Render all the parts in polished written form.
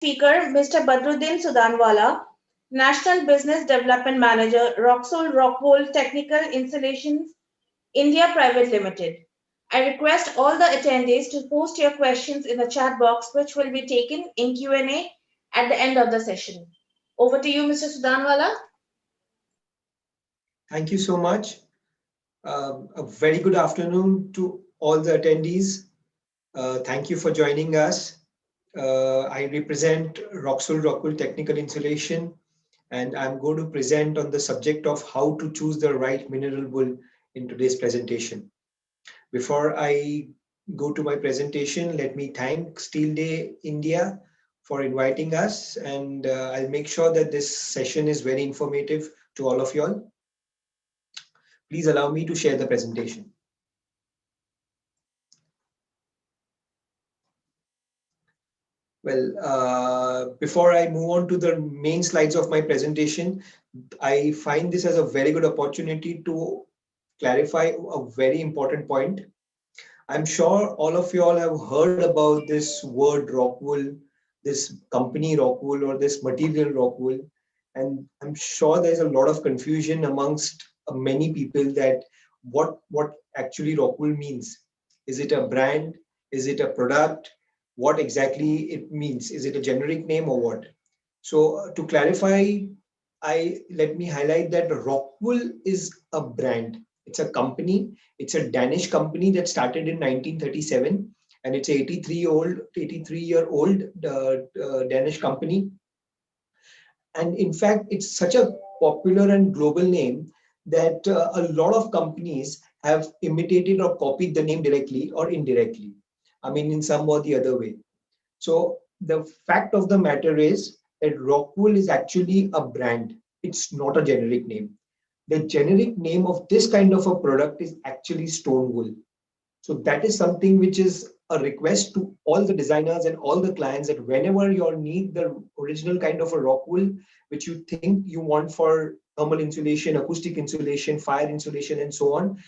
Speaker, Mr. BADRUDDIN SUDANWALA, National Business Development Manager, Roxul Rockwool Technical Installations India Private Limited. I request all the attendees to post your questions in the chat box, which will be taken in Q&A at the end of the session. Over to you, Mr. Sudanwala. Thank you so much. A very good afternoon to all the attendees. Thank you for joining us. I represent Rockwool Technical Insulation, and I'm going to present on the subject of how to choose the right mineral wool in today's presentation. Before I go to my presentation, let me thank Steel Day India for inviting us, and I'll make sure that this session is very informative to all of you all. Please allow me to share the presentation. Well, before I move on to the main slides of my presentation, I find this as a very good opportunity to clarify a very important point. I'm sure all of you all have heard about this word Rockwool, this company Rockwool, or this material Rockwool, and I'm sure there's a lot of confusion amongst many people that what actually Rockwool means. Is it a brand? Is it a product? What exactly it means? Is it a generic name or what? So to clarify, let me highlight that Rockwool is a brand. It's a company. It's a Danish company that started in 1937, and it's 83-year-old Danish company. And in fact, it's such a popular and global name that a lot of companies have imitated or copied the name directly or indirectly. I mean, in some or the other way. So the fact of the matter is that Rockwool is actually a brand. It's not a generic name. The generic name of this kind of a product is actually stone wool. So that is something which is a request to all the designers and all the clients that whenever you need the original kind of a rock wool, which you think you want for thermal insulation, acoustic insulation, fire insulation, and so on,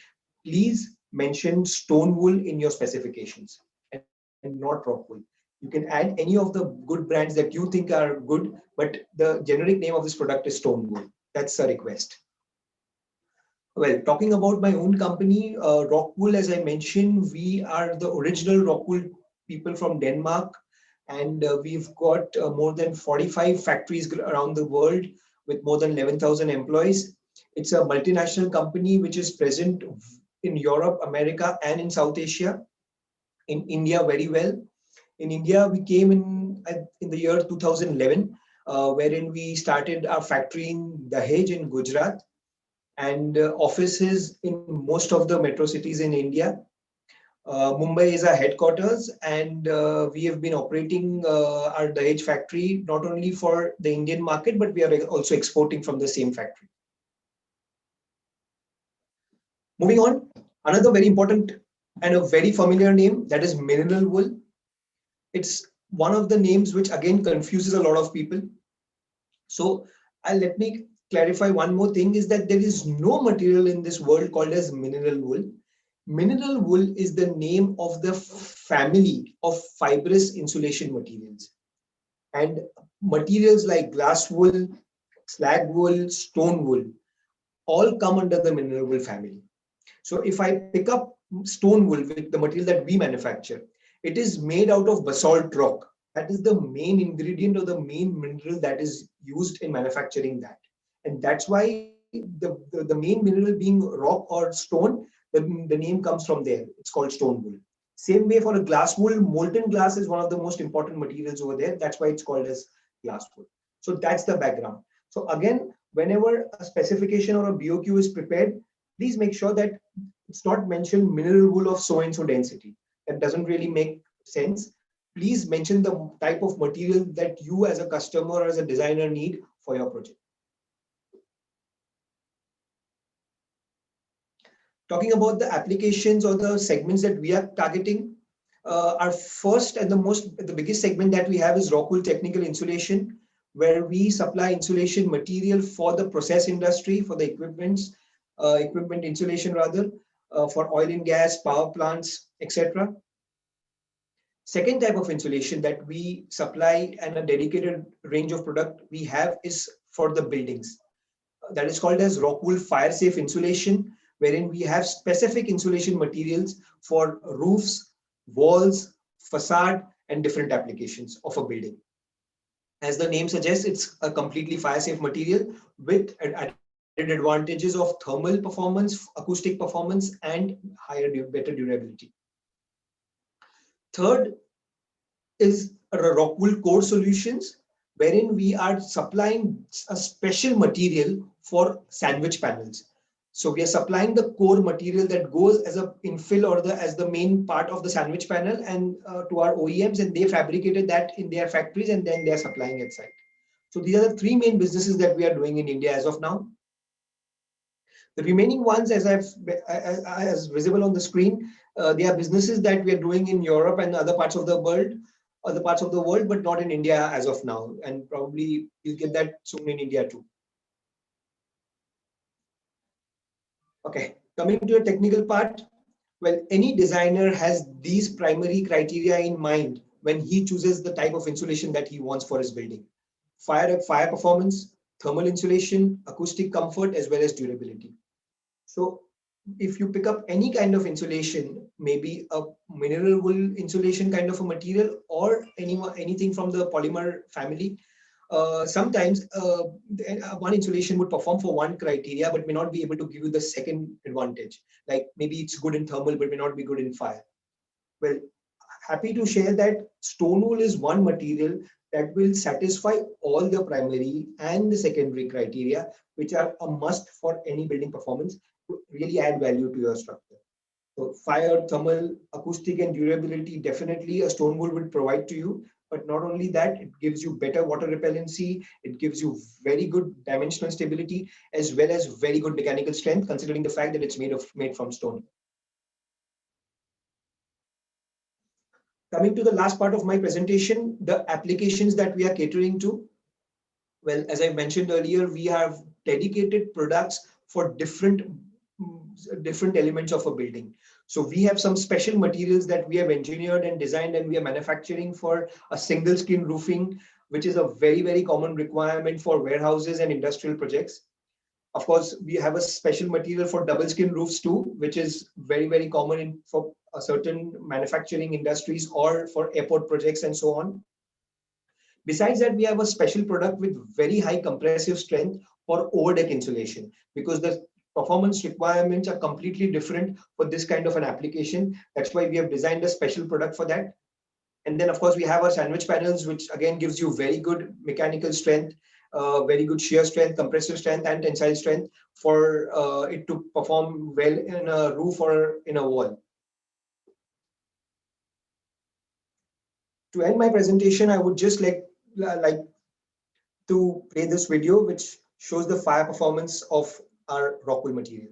please mention stone wool in your specifications and not rock wool. You can add any of the good brands that you think are good, but the generic name of this product is stone wool. That's a request. Well, talking about my own company, Rockwool, as I mentioned, we are the original Rockwool people from Denmark, and we've got more than 45 factories around the world with more than 11,000 employees. It's a multinational company which is present in Europe, America, and in South Asia, in India very well. In India, we came in the year 2011, wherein we started our factory in Dahej in Gujarat, and offices in most of the metro cities in India. Mumbai is our headquarters, and we have been operating our Dahej factory not only for the Indian market, but we are also exporting from the same factory. Moving on, another very important and a very familiar name, that is mineral wool. It's one of the names which again confuses a lot of people. So let me clarify one more thing, is that there is no material in this world called as mineral wool. Mineral wool is the name of the family of fibrous insulation materials. And materials like glass wool, slag wool, stone wool, all come under the mineral wool family. So if I pick up stone wool, with the material that we manufacture, it is made out of basalt rock. That is the main ingredient or the main mineral that is used in manufacturing that. And that's why the main mineral being rock or stone, the name comes from there. It's called stone wool. Same way for a glass wool, molten glass is one of the most important materials over there. That's why it's called as glass wool. So that's the background. So again, whenever a specification or a BOQ is prepared, please make sure that it's not mentioned mineral wool of so and so density. That doesn't really make sense. Please mention the type of material that you as a customer or as a designer need for your project. Talking about the applications or the segments that we are targeting, our first and the biggest segment that we have is Rockwool Technical Insulation, where we supply insulation material for the process industry, for the equipment insulation rather, for oil and gas, power plants, etc. Second type of insulation that we supply and a dedicated range of product we have is for the buildings. That is called as Rockwool fire safe insulation, wherein we have specific insulation materials for roofs, walls, facade, and different applications of a building. As the name suggests, it's a completely fire safe material with added advantages of thermal performance, acoustic performance, and better durability. Third is Rockwool core solutions, wherein we are supplying a special material for sandwich panels. So we are supplying the core material that goes as a infill or as the main part of the sandwich panel and to our OEMs, and they fabricated that in their factories and then they are supplying it site. So these are the three main businesses that we are doing in India as of now. The remaining ones, as visible on the screen, they are businesses that we are doing in Europe and other parts of the world, but not in India as of now. And probably you'll get that soon in India too. Okay, coming to a technical part. Well, any designer has these primary criteria in mind when he chooses the type of insulation that he wants for his building. Fire performance, thermal insulation, acoustic comfort, as well as durability. So if you pick up any kind of insulation, maybe a mineral wool insulation kind of a material or anything from the polymer family, sometimes one insulation would perform for one criteria but may not be able to give you the second advantage. Like maybe it's good in thermal but may not be good in fire. Well, happy to share that stone wool is one material that will satisfy all the primary and the secondary criteria, which are a must for any building performance to really add value to your structure. So fire, thermal, acoustic, and durability, definitely a stone wool will provide to you. But not only that, it gives you better water repellency, it gives you very good dimensional stability, as well as very good mechanical strength, considering the fact that it's made from stone. Coming to the last part of my presentation, the applications that we are catering to. Well, as I mentioned earlier, we have dedicated products for different elements of a building. So we have some special materials that we have engineered and designed and we are manufacturing for a single skin roofing, which is a very, very common requirement for warehouses and industrial projects. Of course, we have a special material for double skin roofs too, which is very, very common for certain manufacturing industries or for airport projects and so on. Besides that, we have a special product with very high compressive strength for overdeck insulation, because the performance requirements are completely different for this kind of an application. That's why we have designed a special product for that. And then, of course, we have our sandwich panels, which again gives you very good mechanical strength, very good shear strength, compressive strength, and tensile strength for it to perform well in a roof or in a wall. To end my presentation, I would just like to play this video, which shows the fire performance of our Rockwool material.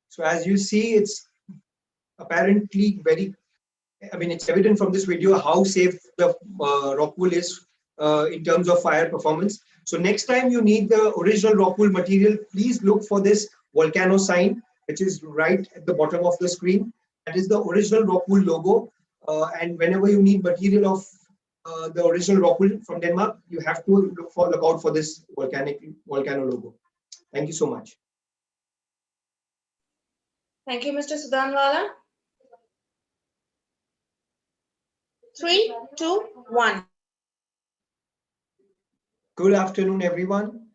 So as you see, it's apparently it's evident from this video how safe the Rockwool is in terms of fire performance. So next time you need the original Rockwool material, please look for this volcano sign, which is right at the bottom of the screen. That is the original Rockwool logo. And whenever you need material of the original Rockwool from Denmark, you have to look out for this volcano logo. Thank you so much. Thank you, Mr. Sudanwala. 3, 2, 1. Good afternoon, everyone.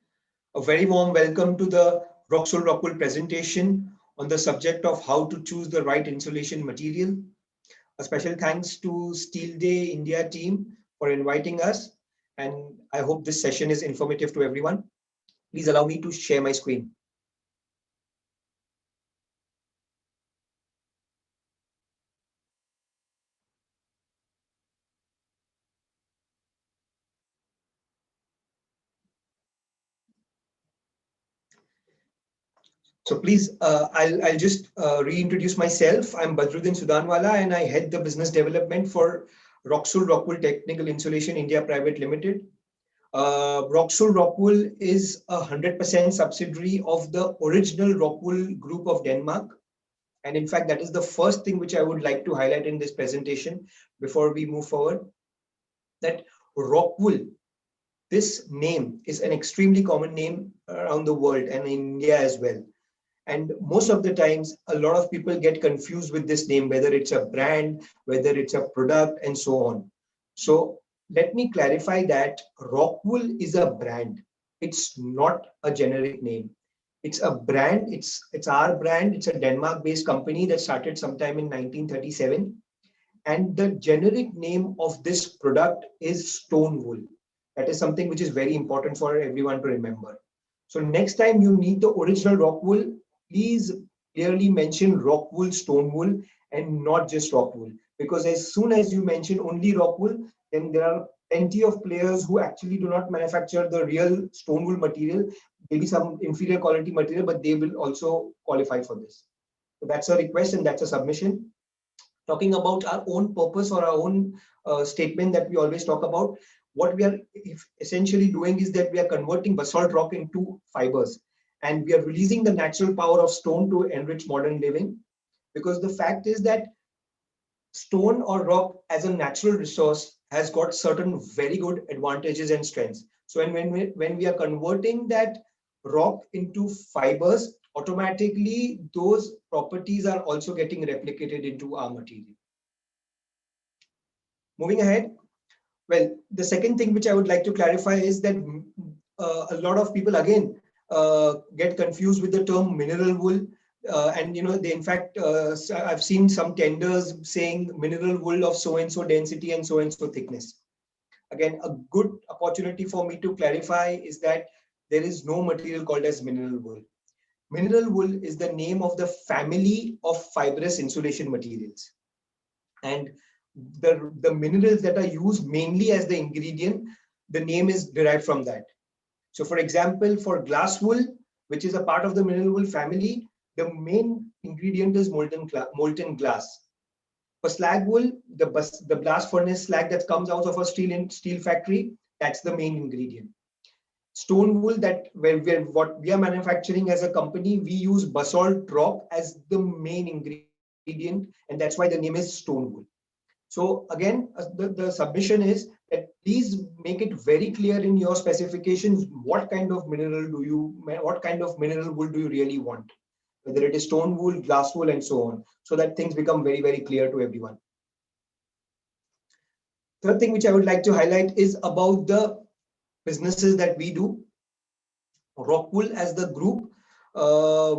A very warm welcome to the Rockwool presentation on the subject of how to choose the right insulation material. A special thanks to Steel Day India team for inviting us, and I hope this session is informative to everyone. Please allow me to share my screen. So please, I'll just reintroduce myself. I'm BADRUDDIN Sudanwala, and I head the business development for Rockwool Technical Insulation India Private Limited. Rockwool is a 100% subsidiary of the original Rockwool group of Denmark. And in fact, that is the first thing which I would like to highlight in this presentation before we move forward. That Rockwool, this name is an extremely common name around the world and in India as well. And most of the times, a lot of people get confused with this name, whether it's a brand, whether it's a product, and so on. So let me clarify that Rockwool is a brand. It's not a generic name. It's a brand. It's our brand. It's a Denmark-based company that started sometime in 1937. And the generic name of this product is stone wool. That is something which is very important for everyone to remember. So next time you need the original Rockwool, please clearly mention Rockwool stone wool and not just Rockwool. Because as soon as you mention only Rockwool, then there are plenty of players who actually do not manufacture the real stone wool material, maybe some inferior quality material, but they will also qualify for this. So that's a request and that's a submission. Talking about our own purpose or our own statement that we always talk about, what we are essentially doing is that we are converting basalt rock into fibers, and we are releasing the natural power of stone to enrich modern living. Because the fact is that stone or rock as a natural resource has got certain very good advantages and strengths. So when we are converting that rock into fibers, automatically those properties are also getting replicated into our material. Moving ahead, well, the second thing which I would like to clarify is that a lot of people again get confused with the term mineral wool. And they in fact, I've seen some tenders saying mineral wool of so and so density and so thickness. Again, a good opportunity for me to clarify is that there is no material called as mineral wool. Mineral wool is the name of the family of fibrous insulation materials. And the minerals that are used mainly as the ingredient, the name is derived from that. So for example, for glass wool, which is a part of the mineral wool family, the main ingredient is molten glass. For slag wool, the blast furnace slag that comes out of a steel factory, that's the main ingredient. Stone wool, what we are manufacturing as a company, we use basalt rock as the main ingredient, and that's why the name is stone wool. So again, the submission is that please make it very clear in your specifications what kind of mineral wool do you really want, whether it is stone wool, glass wool, and so on, so that things become very, very clear to everyone. Third thing which I would like to highlight is about the businesses that we do. Rockwool as the group,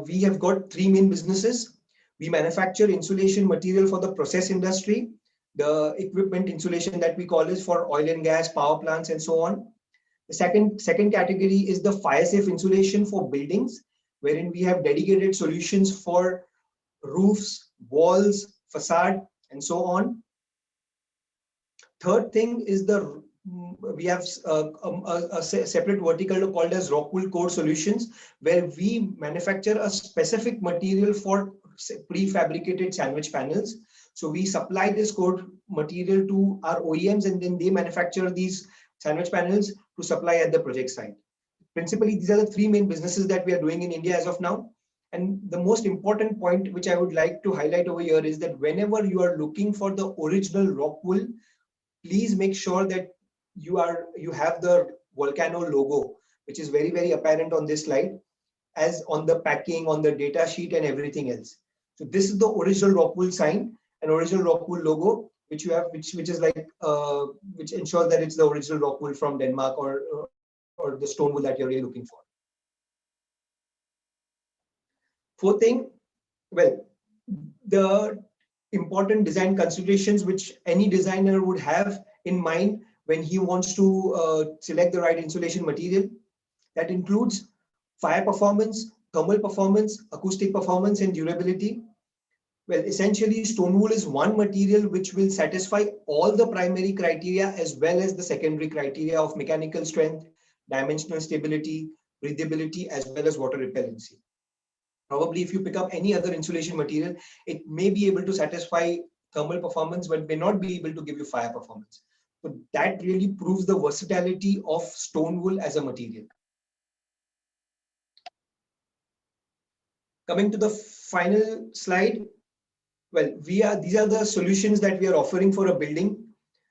we have got three main businesses. We manufacture insulation material for the process industry. The equipment insulation that we call is for oil and gas, power plants, and so on. The second category is the fire safe insulation for buildings, wherein we have dedicated solutions for roofs, walls, facade, and so on. Third thing is we have a separate vertical called as Rockwool Core Solutions, where we manufacture a specific material for prefabricated sandwich panels. So we supply this core material to our OEMs, and then they manufacture these sandwich panels to supply at the project site. Principally, these are the three main businesses that we are doing in India as of now. And the most important point which I would like to highlight over here is that whenever you are looking for the original Rockwool, please make sure that you have the volcano logo, which is very, very apparent on this slide, as on the packing, on the data sheet, and everything else. So this is the original Rockwool sign and original Rockwool logo, which you have, which is like which ensures that it's the original Rockwool from Denmark, or the stone wool that you're really looking for. Fourth thing, well, the important design considerations which any designer would have in mind when he wants to select the right insulation material. That includes fire performance, thermal performance, acoustic performance, and durability. Well, essentially, stone wool is one material which will satisfy all the primary criteria as well as the secondary criteria of mechanical strength, dimensional stability, breathability, as well as water repellency. Probably if you pick up any other insulation material, it may be able to satisfy thermal performance, but may not be able to give you fire performance. So that really proves the versatility of stone wool as a material. Coming to the final slide, well, these are the solutions that we are offering for a building.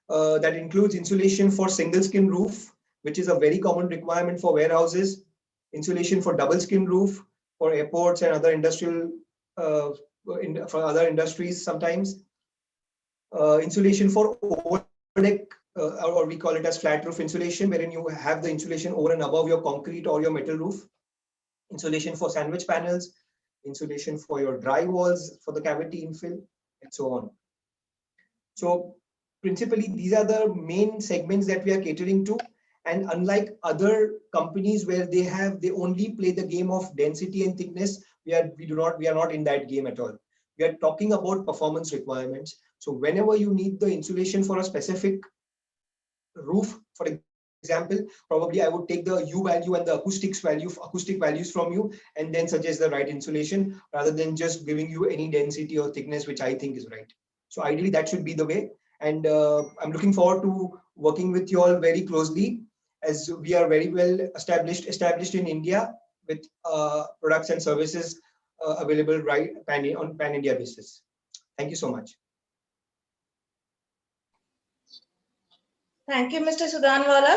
That includes insulation for single skin roof, which is a very common requirement for warehouses, insulation for double skin roof, for airports and other industrial, for other industries sometimes. Insulation for overdeck, or we call it as flat roof insulation, wherein you have the insulation over and above your concrete or your metal roof. Insulation for sandwich panels, insulation for your dry walls, for the cavity infill, and so on. So principally, these are the main segments that we are catering to. And unlike other companies where they only play the game of density and thickness, we are not in that game at all. We are talking about performance requirements. So whenever you need the insulation for a specific roof, for example, probably I would take the U value and the acoustic values from you, and then suggest the right insulation, rather than just giving you any density or thickness which I think is right. So ideally, that should be the way. And I'm looking forward to working with you all very closely, as we are very well established in India, with products and services available on pan-India basis. Thank you so much. Thank you, Mr. Sudanwala.